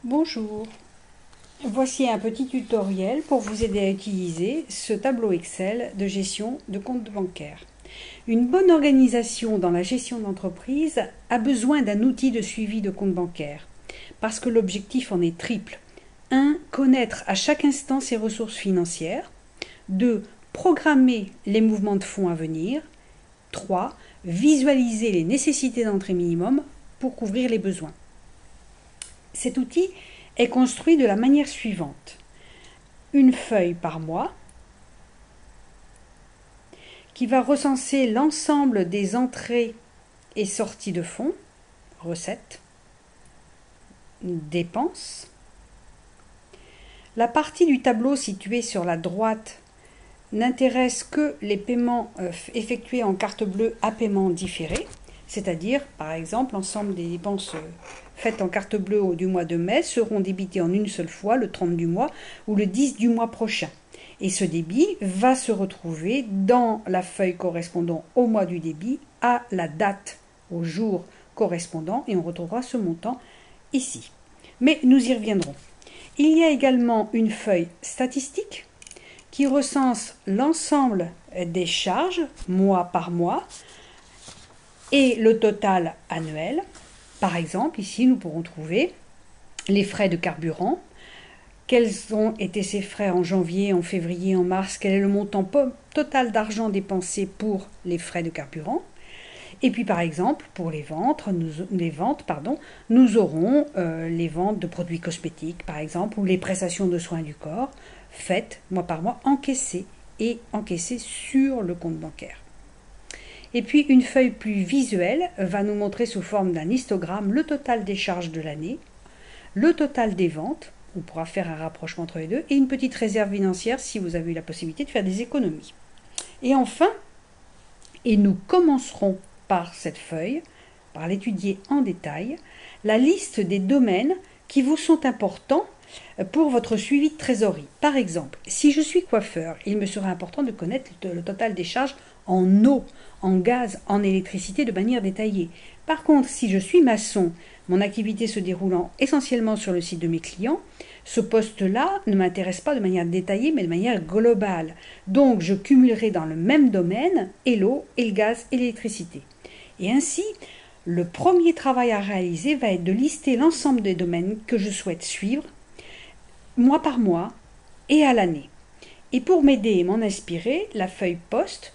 Bonjour, voici un petit tutoriel pour vous aider à utiliser ce tableau Excel de gestion de compte bancaire. Une bonne organisation dans la gestion d'entreprise a besoin d'un outil de suivi de compte bancaire parce que l'objectif en est triple. 1. Connaître à chaque instant ses ressources financières. 2. Programmer les mouvements de fonds à venir. 3. Visualiser les nécessités d'entrée minimum pour couvrir les besoins. Cet outil est construit de la manière suivante. Une feuille par mois qui va recenser l'ensemble des entrées et sorties de fonds, recettes, dépenses. La partie du tableau située sur la droite n'intéresse que les paiements effectués en carte bleue à paiement différé, c'est-à-dire, par exemple, l'ensemble des dépenses faites en carte bleue du mois de mai seront débitées en une seule fois, le 30 du mois ou le 10 du mois prochain. Et ce débit va se retrouver dans la feuille correspondant au mois du débit, à la date, au jour correspondant, et on retrouvera ce montant ici. Mais nous y reviendrons. Il y a également une feuille statistique qui recense l'ensemble des charges, mois par mois, et le total annuel. Par exemple, ici, nous pourrons trouver les frais de carburant. Quels ont été ces frais en janvier, en février, en mars? Quel est le montant total d'argent dépensé pour les frais de carburant? Et puis, par exemple, pour les ventes, nous aurons les ventes de produits cosmétiques, par exemple, ou les prestations de soins du corps, faites mois par mois, encaissées sur le compte bancaire. Et puis une feuille plus visuelle va nous montrer sous forme d'un histogramme le total des charges de l'année, le total des ventes, on pourra faire un rapprochement entre les deux, et une petite réserve financière si vous avez eu la possibilité de faire des économies. Et enfin, et nous commencerons par cette feuille, par l'étudier en détail, la liste des domaines qui vous sont importants pour votre suivi de trésorerie. Par exemple, si je suis coiffeur, il me sera important de connaître le total des charges en eau, en gaz, en électricité de manière détaillée. Par contre, si je suis maçon, mon activité se déroulant essentiellement sur le site de mes clients, ce poste-là ne m'intéresse pas de manière détaillée, mais de manière globale. Donc, je cumulerai dans le même domaine et l'eau, et le gaz, et l'électricité. Et ainsi, le premier travail à réaliser va être de lister l'ensemble des domaines que je souhaite suivre, mois par mois et à l'année. Et pour m'aider et m'en inspirer, la feuille poste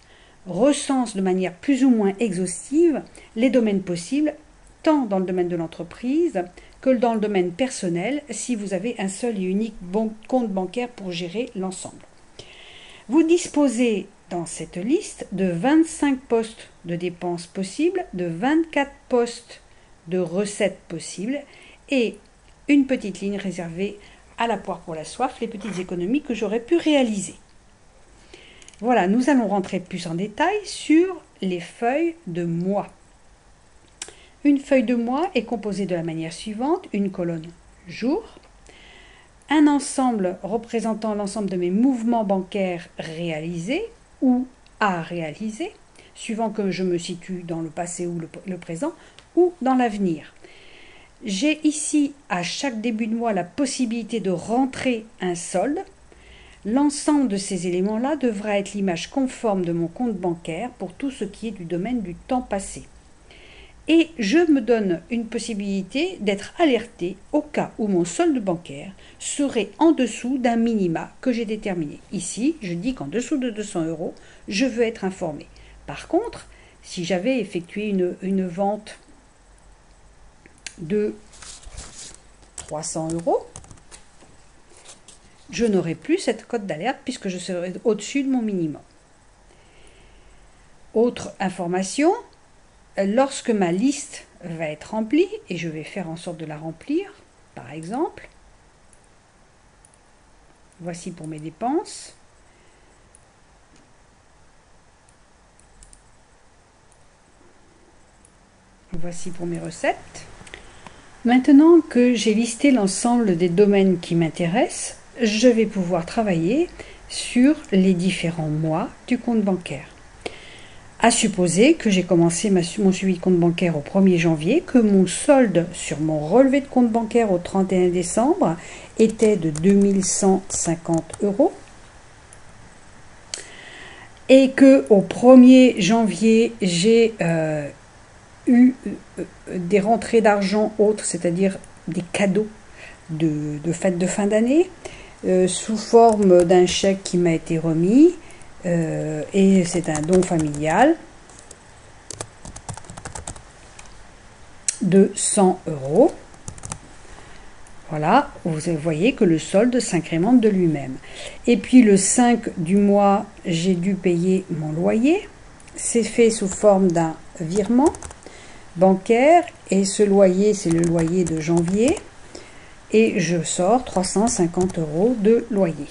recense de manière plus ou moins exhaustive les domaines possibles, tant dans le domaine de l'entreprise que dans le domaine personnel, si vous avez un seul et unique compte bancaire pour gérer l'ensemble. Vous disposez dans cette liste de 25 postes de dépenses possibles, de 24 postes de recettes possibles et une petite ligne réservée à la poire pour la soif, les petites économies que j'aurais pu réaliser. Voilà, nous allons rentrer plus en détail sur les feuilles de mois. Une feuille de mois est composée de la manière suivante, une colonne jour, un ensemble représentant l'ensemble de mes mouvements bancaires réalisés ou à réaliser, suivant que je me situe dans le passé ou le présent, ou dans l'avenir. J'ai ici, à chaque début de mois, la possibilité de rentrer un solde. L'ensemble de ces éléments-là devra être l'image conforme de mon compte bancaire pour tout ce qui est du domaine du temps passé. Et je me donne une possibilité d'être alerté au cas où mon solde bancaire serait en dessous d'un minima que j'ai déterminé. Ici, je dis qu'en dessous de 200 €, je veux être informé. Par contre, si j'avais effectué une vente de 300 €, je n'aurai plus cette cote d'alerte puisque je serai au-dessus de mon minimum. Autre information, lorsque ma liste va être remplie, et je vais faire en sorte de la remplir, par exemple, voici pour mes dépenses. Voici pour mes recettes. Maintenant que j'ai listé l'ensemble des domaines qui m'intéressent, je vais pouvoir travailler sur les différents mois du compte bancaire. À supposer que j'ai commencé mon suivi de compte bancaire au 1er janvier, que mon solde sur mon relevé de compte bancaire au 31 décembre était de 2150 € et que au 1er janvier, j'ai eu des rentrées d'argent autres, c'est-à-dire des cadeaux de fête de fin d'année, sous forme d'un chèque qui m'a été remis, et c'est un don familial de 100 €. Voilà, vous voyez que le solde s'incrémente de lui-même. Et puis le 5 du mois, j'ai dû payer mon loyer. C'est fait sous forme d'un virement bancaire et ce loyer, c'est le loyer de janvier. Et je sors 350 € de loyer.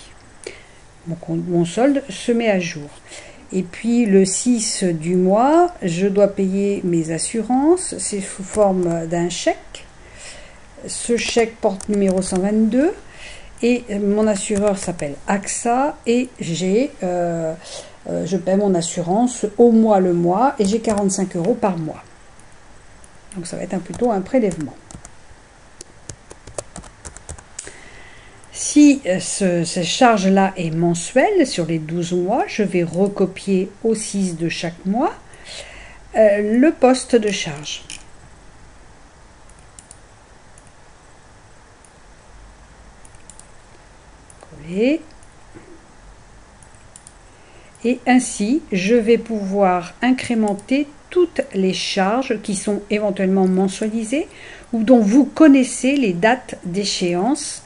Mon solde se met à jour. Et puis le 6 du mois, je dois payer mes assurances. C'est sous forme d'un chèque. Ce chèque porte numéro 122 et mon assureur s'appelle AXA et je paie mon assurance au mois le mois et j'ai 45 € par mois. Donc ça va être plutôt un prélèvement. Si cette charge-là est mensuelle sur les 12 mois, je vais recopier au 6 de chaque mois le poste de charge. Coller. Et ainsi, je vais pouvoir incrémenter toutes les charges qui sont éventuellement mensualisées ou dont vous connaissez les dates d'échéance.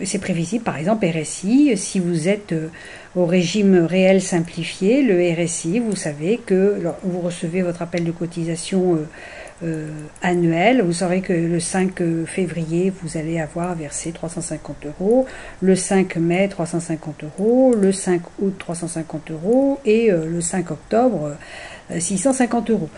C'est prévisible, par exemple RSI, si vous êtes au régime réel simplifié, le RSI, vous savez que vous recevez votre appel de cotisation annuel, vous saurez que le 5 février, vous allez avoir versé 350 €, le 5 mai 350 €, le 5 août 350 € et le 5 octobre 650 €.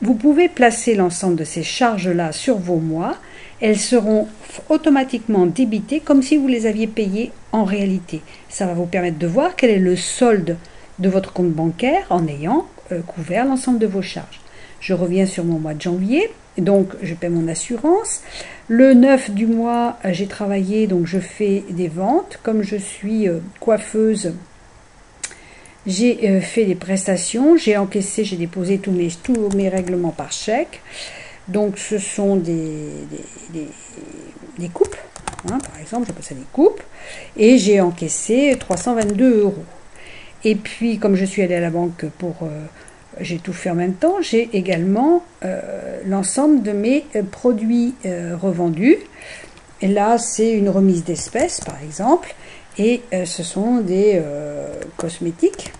Vous pouvez placer l'ensemble de ces charges-là sur vos mois. Elles seront automatiquement débitées comme si vous les aviez payées en réalité. Ça va vous permettre de voir quel est le solde de votre compte bancaire en ayant couvert l'ensemble de vos charges. Je reviens sur mon mois de janvier, donc je paie mon assurance. Le 9 du mois, j'ai travaillé, donc je fais des ventes. Comme je suis coiffeuse, j'ai fait des prestations, j'ai encaissé, j'ai déposé tous mes règlements par chèque. Donc ce sont des coupes, hein, par exemple, j'appelle ça des coupes, et j'ai encaissé 322 €. Et puis comme je suis allée à la banque j'ai tout fait en même temps, j'ai également l'ensemble de mes produits revendus. Et là c'est une remise d'espèces par exemple, et ce sont des cosmétiques.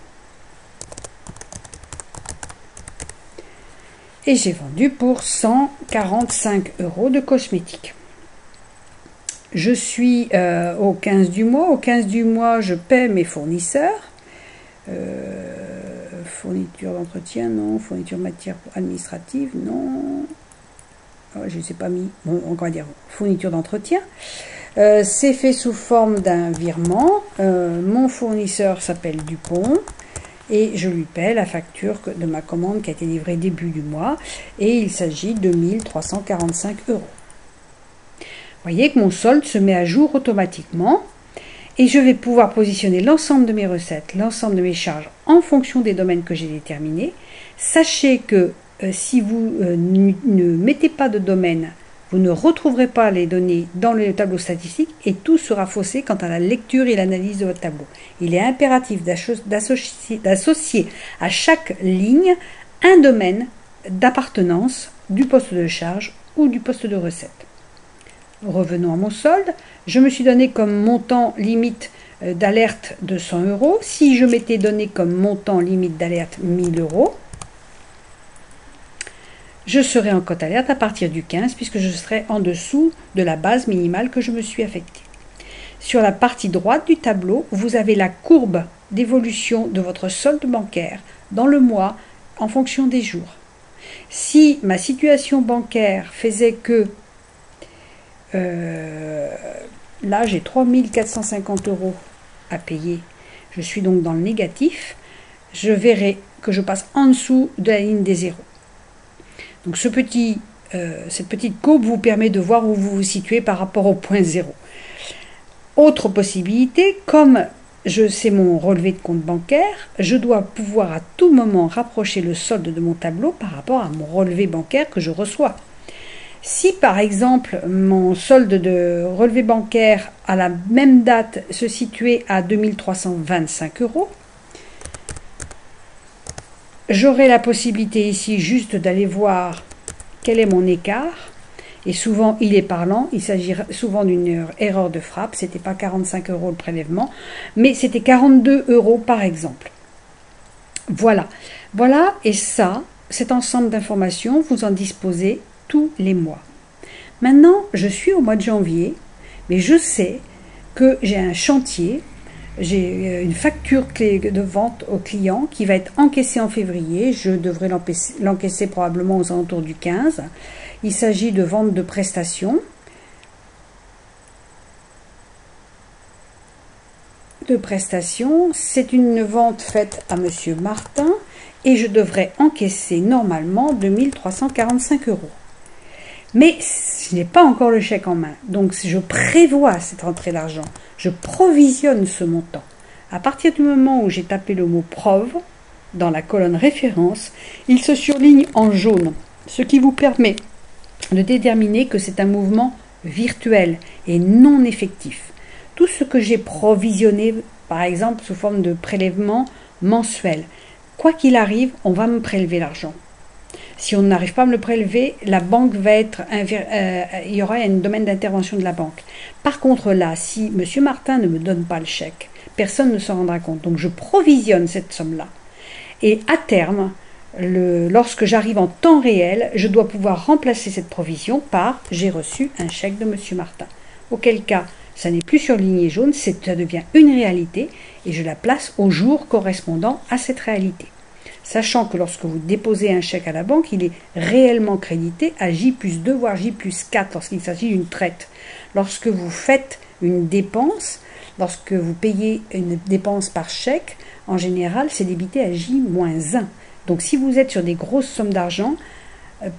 Et j'ai vendu pour 145 € de cosmétiques. Je suis au 15 du mois. Au 15 du mois, je paie mes fournisseurs. Fourniture d'entretien, non. Fourniture matière administrative, non. Oh, je ne les ai pas mis. Bon, on va dire fourniture d'entretien. C'est fait sous forme d'un virement. Mon fournisseur s'appelle Dupont. Et je lui paie la facture de ma commande qui a été livrée début du mois, et il s'agit de 1345 €. Vous voyez que mon solde se met à jour automatiquement, et je vais pouvoir positionner l'ensemble de mes recettes, l'ensemble de mes charges en fonction des domaines que j'ai déterminés. Sachez que si vous ne mettez pas de domaine, vous ne retrouverez pas les données dans le tableau statistique et tout sera faussé quant à la lecture et l'analyse de votre tableau. Il est impératif d'associer à chaque ligne un domaine d'appartenance du poste de charge ou du poste de recette. Revenons à mon solde. Je me suis donné comme montant limite d'alerte de 100 €. Si je m'étais donné comme montant limite d'alerte 1000 €, je serai en cote alerte à partir du 15 puisque je serai en dessous de la base minimale que je me suis affectée. Sur la partie droite du tableau, vous avez la courbe d'évolution de votre solde bancaire dans le mois en fonction des jours. Si ma situation bancaire faisait que là j'ai 3450 € à payer, je suis donc dans le négatif, je verrai que je passe en dessous de la ligne des zéros. Donc cette petite courbe vous permet de voir où vous vous situez par rapport au point zéro. Autre possibilité, comme c'est mon relevé de compte bancaire, je dois pouvoir à tout moment rapprocher le solde de mon tableau par rapport à mon relevé bancaire que je reçois. Si par exemple mon solde de relevé bancaire à la même date se situait à 2325 €, j'aurai la possibilité ici juste d'aller voir quel est mon écart. Et souvent, il est parlant. Il s'agit souvent d'une erreur de frappe. Ce n'était pas 45 € le prélèvement, mais c'était 42 € par exemple. Voilà. Voilà, et ça, cet ensemble d'informations, vous en disposez tous les mois. Maintenant, je suis au mois de janvier, mais je sais que j'ai un chantier. J'ai une facture de vente au client qui va être encaissée en février. Je devrais l'encaisser probablement aux alentours du 15. Il s'agit de vente de prestations. C'est une vente faite à Monsieur Martin et je devrais encaisser normalement 2345 €. Mais je n'ai pas encore le chèque en main. Donc je prévois cette rentrée d'argent. Je provisionne ce montant. À partir du moment où j'ai tapé le mot prov dans la colonne référence, il se surligne en jaune, ce qui vous permet de déterminer que c'est un mouvement virtuel et non effectif. Tout ce que j'ai provisionné, par exemple sous forme de prélèvement mensuel, quoi qu'il arrive, on va me prélever l'argent. Si on n'arrive pas à me le prélever, la banque va être il y aura un domaine d'intervention de la banque. Par contre là, si M. Martin ne me donne pas le chèque, personne ne s'en rendra compte. Donc je provisionne cette somme-là. Et à terme, lorsque j'arrive en temps réel, je dois pouvoir remplacer cette provision par « j'ai reçu un chèque de M. Martin ». Auquel cas, ça n'est plus surligné jaune, ça devient une réalité et je la place au jour correspondant à cette réalité. Sachant que lorsque vous déposez un chèque à la banque, il est réellement crédité à J+2 voire J+4 lorsqu'il s'agit d'une traite. Lorsque vous faites une dépense, lorsque vous payez une dépense par chèque, en général, c'est débité à J-1. Donc si vous êtes sur des grosses sommes d'argent,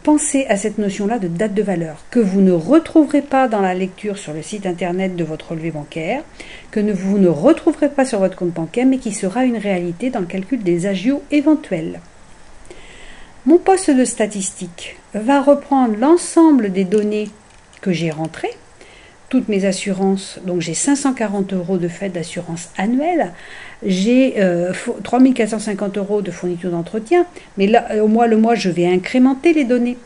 pensez à cette notion-là de date de valeur, que vous ne retrouverez pas dans la lecture sur le site internet de votre relevé bancaire, que vous ne retrouverez pas sur votre compte bancaire, mais qui sera une réalité dans le calcul des agios éventuels. Mon poste de statistique va reprendre l'ensemble des données que j'ai rentrées, toutes mes assurances, donc j'ai 540 € de frais d'assurance annuelle, j'ai 3450 € de fourniture d'entretien, mais là, le mois, je vais incrémenter les données.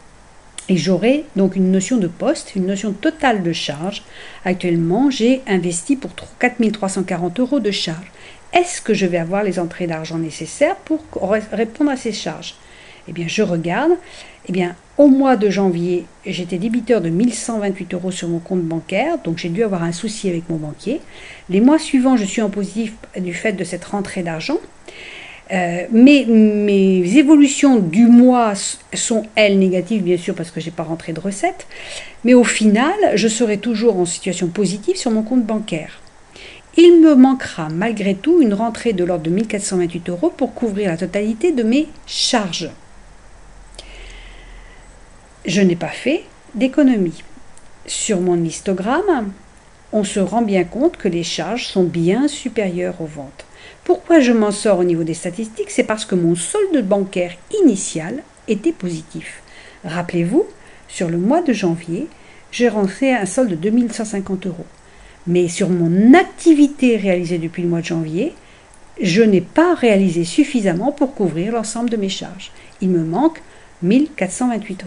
Et j'aurai donc une notion de poste, une notion totale de charge. Actuellement, j'ai investi pour 4340 € de charge. Est-ce que je vais avoir les entrées d'argent nécessaires pour répondre à ces charges? Eh bien, je regarde. Eh bien, au mois de janvier, j'étais débiteur de 1128 € sur mon compte bancaire, donc j'ai dû avoir un souci avec mon banquier. Les mois suivants, je suis en positif du fait de cette rentrée d'argent. Mes évolutions du mois sont, elles, négatives, bien sûr, parce que je n'ai pas rentré de recettes. Mais au final, je serai toujours en situation positive sur mon compte bancaire. Il me manquera malgré tout une rentrée de l'ordre de 1428 € pour couvrir la totalité de mes charges. Je n'ai pas fait d'économie. Sur mon histogramme, on se rend bien compte que les charges sont bien supérieures aux ventes. Pourquoi je m'en sors au niveau des statistiques? C'est parce que mon solde bancaire initial était positif. Rappelez-vous, sur le mois de janvier, j'ai rentré un solde de 2150 €. Mais sur mon activité réalisée depuis le mois de janvier, je n'ai pas réalisé suffisamment pour couvrir l'ensemble de mes charges. Il me manque 1428 €.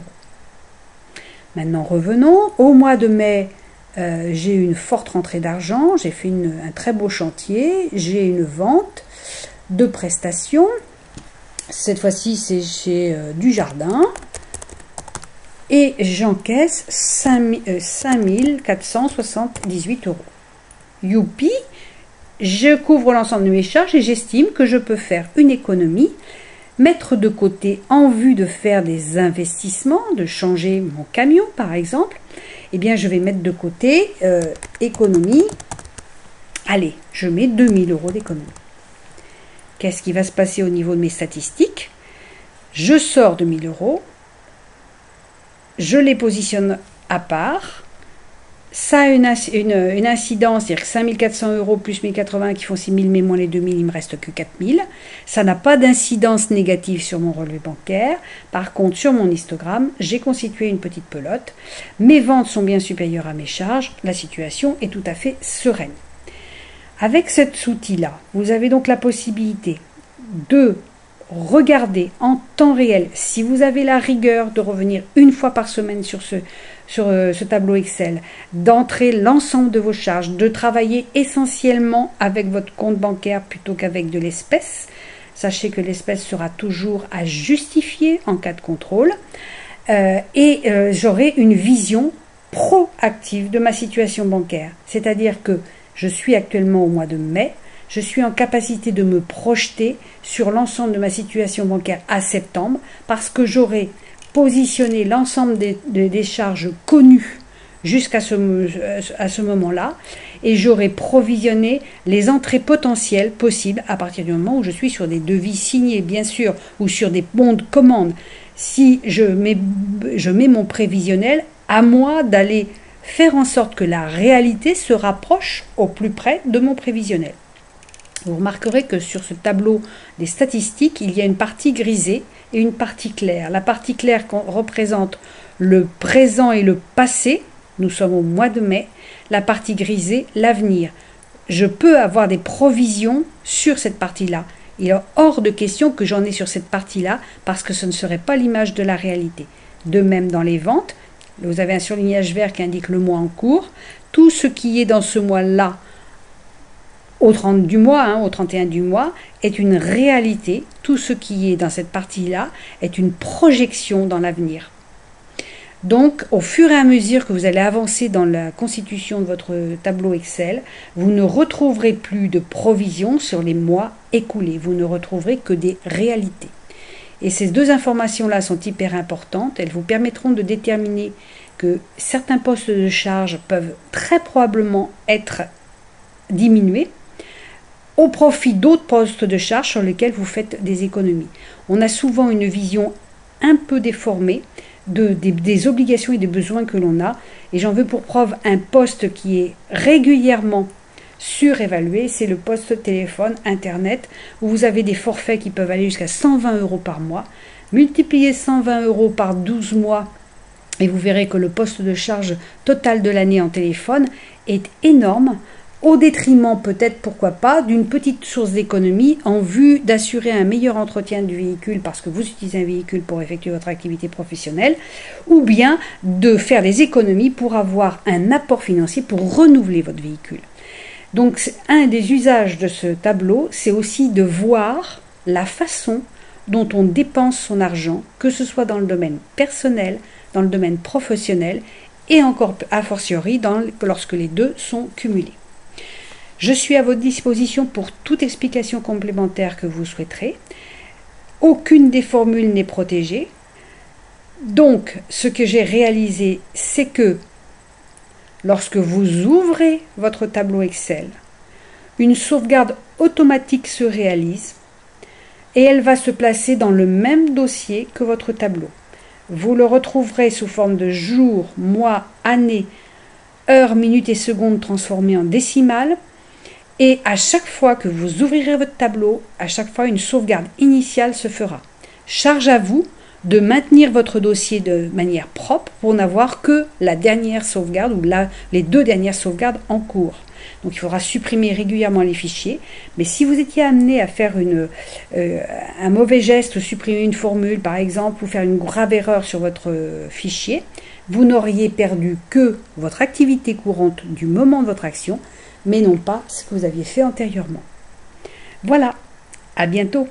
Maintenant, revenons. Au mois de mai, j'ai eu une forte rentrée d'argent, j'ai fait un très beau chantier, j'ai une vente de prestations. Cette fois-ci, c'est chez Dujardin. Et j'encaisse 5478 €. Youpi! Je couvre l'ensemble de mes charges et j'estime que je peux faire une économie, mettre de côté en vue de faire des investissements, de changer mon camion par exemple. Eh bien je vais mettre de côté économie. Allez, je mets 2000 € d'économie. qu'est-ce qui va se passer au niveau de mes statistiques? Je sors de 1000 euros, je les positionne à part. Ça a une incidence, c'est-à-dire que 5400 euros plus 1080 qui font 6000, mais moins les 2000, il ne me reste que 4000. Ça n'a pas d'incidence négative sur mon relevé bancaire. Par contre, sur mon histogramme, j'ai constitué une petite pelote. Mes ventes sont bien supérieures à mes charges. La situation est tout à fait sereine. Avec cet outil-là, vous avez donc la possibilité de regarder en temps réel, si vous avez la rigueur de revenir une fois par semaine sur ce tableau Excel, d'entrer l'ensemble de vos charges, de travailler essentiellement avec votre compte bancaire plutôt qu'avec de l'espèce. Sachez que l'espèce sera toujours à justifier en cas de contrôle. J'aurai une vision proactive de ma situation bancaire. C'est-à-dire que je suis actuellement au mois de mai, je suis en capacité de me projeter sur l'ensemble de ma situation bancaire à septembre parce que j'aurai positionné l'ensemble des charges connues jusqu'à ce moment-là et j'aurai provisionné les entrées potentielles possibles à partir du moment où je suis sur des devis signés, bien sûr, ou sur des bons de commande. Si je mets mon prévisionnel, à moi d'aller faire en sorte que la réalité se rapproche au plus près de mon prévisionnel. Vous remarquerez que sur ce tableau des statistiques, il y a une partie grisée et une partie claire. La partie claire représente le présent et le passé. Nous sommes au mois de mai. La partie grisée, l'avenir. Je peux avoir des provisions sur cette partie-là. Il est hors de question que j'en ai sur cette partie-là parce que ce ne serait pas l'image de la réalité. De même dans les ventes, vous avez un surlignage vert qui indique le mois en cours. Tout ce qui est dans ce mois-là, au 30 du mois, au 31 du mois, est une réalité. Tout ce qui est dans cette partie-là est une projection dans l'avenir. Donc, au fur et à mesure que vous allez avancer dans la constitution de votre tableau Excel, vous ne retrouverez plus de provisions sur les mois écoulés. Vous ne retrouverez que des réalités. Et ces deux informations-là sont hyper importantes. Elles vous permettront de déterminer que certains postes de charge peuvent très probablement être diminués au profit d'autres postes de charge sur lesquels vous faites des économies. On a souvent une vision un peu déformée des obligations et des besoins que l'on a. Et j'en veux pour preuve un poste qui est régulièrement surévalué, c'est le poste téléphone, internet, où vous avez des forfaits qui peuvent aller jusqu'à 120 euros par mois. Multipliez 120 euros par 12 mois et vous verrez que le poste de charge total de l'année en téléphone est énorme, au détriment peut-être, pourquoi pas, d'une petite source d'économie en vue d'assurer un meilleur entretien du véhicule parce que vous utilisez un véhicule pour effectuer votre activité professionnelle, ou bien de faire des économies pour avoir un apport financier pour renouveler votre véhicule. Donc un des usages de ce tableau, c'est aussi de voir la façon dont on dépense son argent, que ce soit dans le domaine personnel, dans le domaine professionnel, et encore a fortiori lorsque les deux sont cumulés. Je suis à votre disposition pour toute explication complémentaire que vous souhaiterez. Aucune des formules n'est protégée. Donc, ce que j'ai réalisé, c'est que lorsque vous ouvrez votre tableau Excel, une sauvegarde automatique se réalise et elle va se placer dans le même dossier que votre tableau. Vous le retrouverez sous forme de jours, mois, années, heures, minutes et secondes transformées en décimales. Et à chaque fois que vous ouvrirez votre tableau, à chaque fois une sauvegarde initiale se fera. Charge à vous de maintenir votre dossier de manière propre pour n'avoir que la dernière sauvegarde ou les deux dernières sauvegardes en cours. Donc il faudra supprimer régulièrement les fichiers. Mais si vous étiez amené à faire un mauvais geste, supprimer une formule par exemple, ou faire une grave erreur sur votre fichier, vous n'auriez perdu que votre activité courante du moment de votre action, mais non pas ce que vous aviez fait antérieurement. Voilà, à bientôt.